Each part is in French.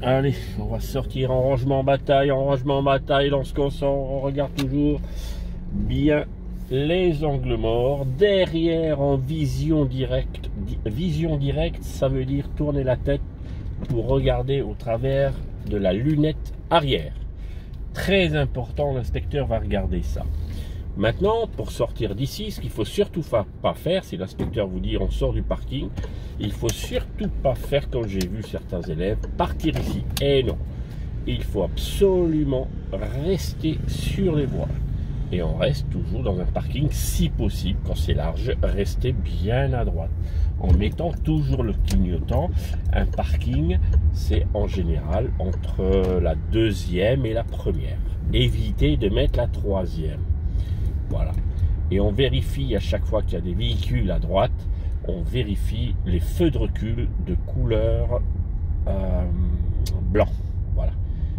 Allez, on va sortir en rangement bataille, dans ce qu'on sort, on regarde toujours bien les angles morts. Derrière en vision directe, ça veut dire tourner la tête pour regarder au travers de la lunette arrière. Très important, l'inspecteur va regarder ça. Maintenant, pour sortir d'ici, ce qu'il faut surtout pas faire, si l'inspecteur vous dit on sort du parking, il faut surtout pas faire comme j'ai vu certains élèves, partir ici. Et non, il faut absolument rester sur les voies. Et on reste toujours dans un parking, si possible, quand c'est large, restez bien à droite. En mettant toujours le clignotant. Un parking, c'est en général entre la deuxième et la première. Évitez de mettre la troisième. Voilà. Et on vérifie à chaque fois qu'il y a des véhicules à droite, on vérifie les feux de recul de couleur blanc. Voilà.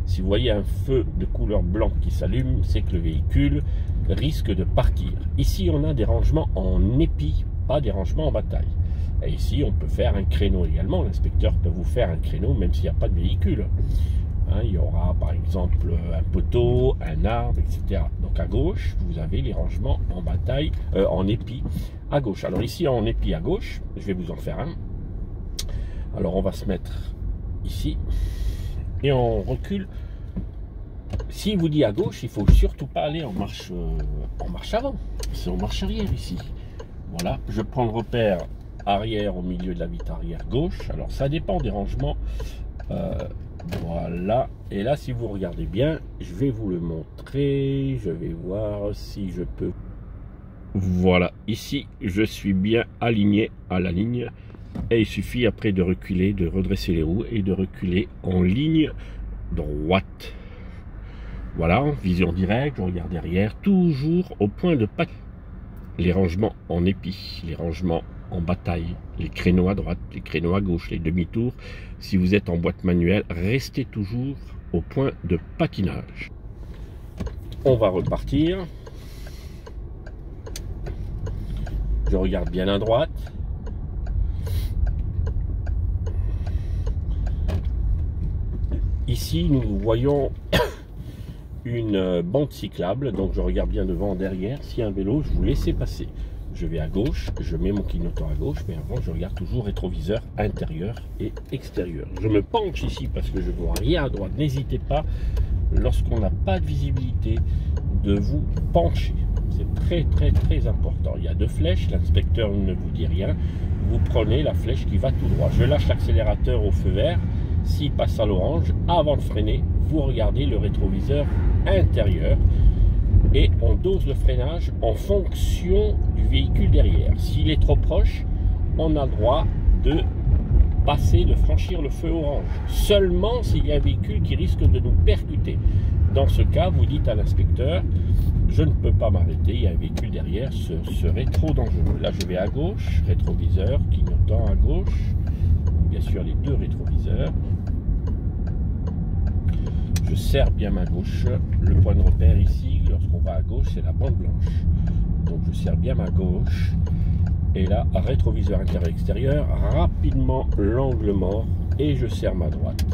Si vous voyez un feu de couleur blanc qui s'allume, c'est que le véhicule risque de partir. Ici, on a des rangements en épi, pas des rangements en bataille. Et ici, on peut faire un créneau également. L'inspecteur peut vous faire un créneau même s'il n'y a pas de véhicule. Hein, il y aura par exemple un poteau, un arbre, etc. Donc à gauche, vous avez les rangements en bataille, en épi à gauche. Alors ici, en épi à gauche, je vais vous en faire un. Alors on va se mettre ici et on recule. S'il vous dit à gauche, il faut surtout pas aller en marche avant. C'est en marche arrière ici. Voilà, je prends le repère arrière au milieu de la vitre arrière gauche. Alors ça dépend des rangements. Voilà, et là si vous regardez bien, je vais vous le montrer, je vais voir si je peux. Voilà, ici je suis bien aligné à la ligne et il suffit après de reculer, de redresser les roues et de reculer en ligne droite. Voilà, vision directe, je regarde derrière, toujours au point de pas. Les rangements en épi, les rangements en bataille, les créneaux à droite, les créneaux à gauche, les demi-tours. Si vous êtes en boîte manuelle, restez toujours au point de patinage. On va repartir. Je regarde bien à droite. Ici, nous voyons une bande cyclable, donc je regarde bien devant, derrière. S'il y a un vélo, je vous laisse passer. Je vais à gauche, je mets mon clignotant à gauche, mais avant je regarde toujours rétroviseur intérieur et extérieur. Je me penche ici parce que je ne vois rien à droite. N'hésitez pas, lorsqu'on n'a pas de visibilité, de vous pencher. C'est très important. Il y a deux flèches, l'inspecteur ne vous dit rien. Vous prenez la flèche qui va tout droit. Je lâche l'accélérateur au feu vert. S'il passe à l'orange, avant de freiner, vous regardez le rétroviseur intérieur. Et on dose le freinage en fonction du véhicule derrière. S'il est trop proche, on a le droit de passer, de franchir le feu orange. Seulement s'il y a un véhicule qui risque de nous percuter. Dans ce cas, vous dites à l'inspecteur, je ne peux pas m'arrêter, il y a un véhicule derrière, ce serait trop dangereux. Là, je vais à gauche, rétroviseur, clignotant à gauche. Bien sûr, les deux rétroviseurs. Je serre bien ma gauche. Le point de repère ici, lorsqu'on va à gauche, c'est la bande blanche. Donc je serre bien ma gauche. Et là, rétroviseur intérieur-extérieur, rapidement l'angle mort. Et je serre ma droite.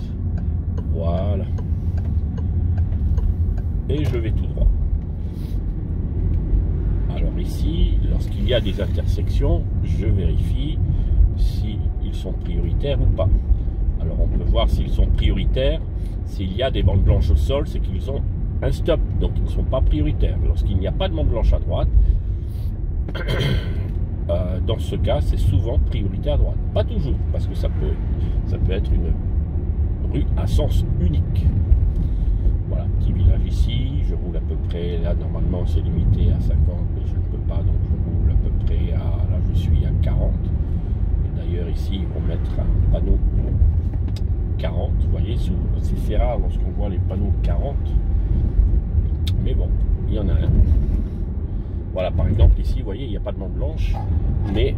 Voilà. Et je vais tout droit. Alors ici, lorsqu'il y a des intersections, je vérifie s'ils sont prioritaires ou pas. Alors on peut voir s'ils sont prioritaires. S'il y a des bandes blanches au sol, c'est qu'ils ont un stop, donc ils ne sont pas prioritaires. Lorsqu'il n'y a pas de bande blanche à droite, dans ce cas, c'est souvent priorité à droite. Pas toujours, parce que ça peut être une rue à sens unique. Voilà, petit village ici, je roule à peu près, là normalement c'est limité à 50, mais je ne peux pas, donc je roule à peu près à, là je suis à 40. Et d'ailleurs ici, ils vont mettre un panneau 40, vous voyez, c'est rare lorsqu'on voit les panneaux 40, mais bon, il y en a un. Voilà, par exemple ici, vous voyez, il n'y a pas de bande blanche, mais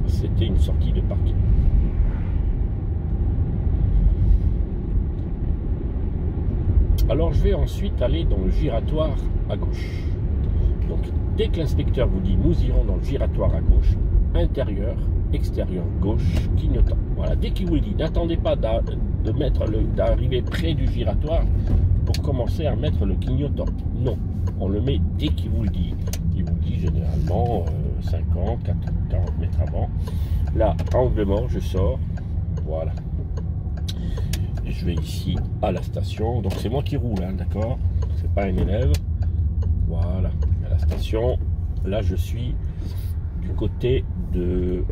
c'était une sortie de parking. Alors je vais ensuite aller dans le giratoire à gauche. Donc dès que l'inspecteur vous dit nous irons dans le giratoire à gauche, intérieur, extérieur gauche clignotant. Voilà, dès qu'il vous le dit, n'attendez pas d'arriver près du giratoire pour commencer à mettre le clignotant. Non, on le met dès qu'il vous le dit. Il vous le dit généralement 50, 40 mètres avant. Là, angle mort, je sors. Voilà. Et je vais ici à la station. Donc c'est moi qui roule, hein, d'accord? C'est pas un élève. Voilà, à la station. Là, je suis du côté de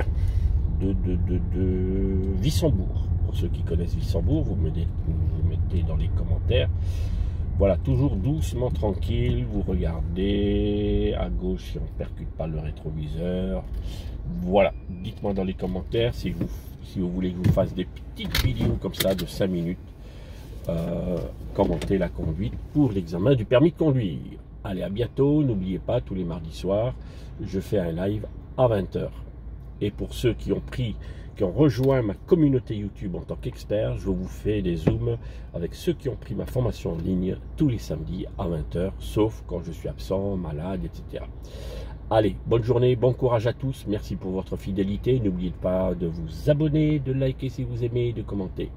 Wissembourg. Pour ceux qui connaissent Wissembourg, vous mettez dans les commentaires. Voilà, toujours doucement, tranquille. Vous regardez à gauche si on ne percute pas le rétroviseur. Voilà, dites-moi dans les commentaires si vous voulez que je vous fasse des petites vidéos comme ça de 5 minutes. Commenter la conduite pour l'examen du permis de conduire. Allez, à bientôt. N'oubliez pas, tous les mardis soirs, je fais un live à 20 h. Et pour ceux qui ont rejoint ma communauté YouTube en tant qu'expert, je vous fais des zooms avec ceux qui ont pris ma formation en ligne tous les samedis à 20 h, sauf quand je suis absent, malade, etc. Allez, bonne journée, bon courage à tous. Merci pour votre fidélité. N'oubliez pas de vous abonner, de liker si vous aimez, de commenter.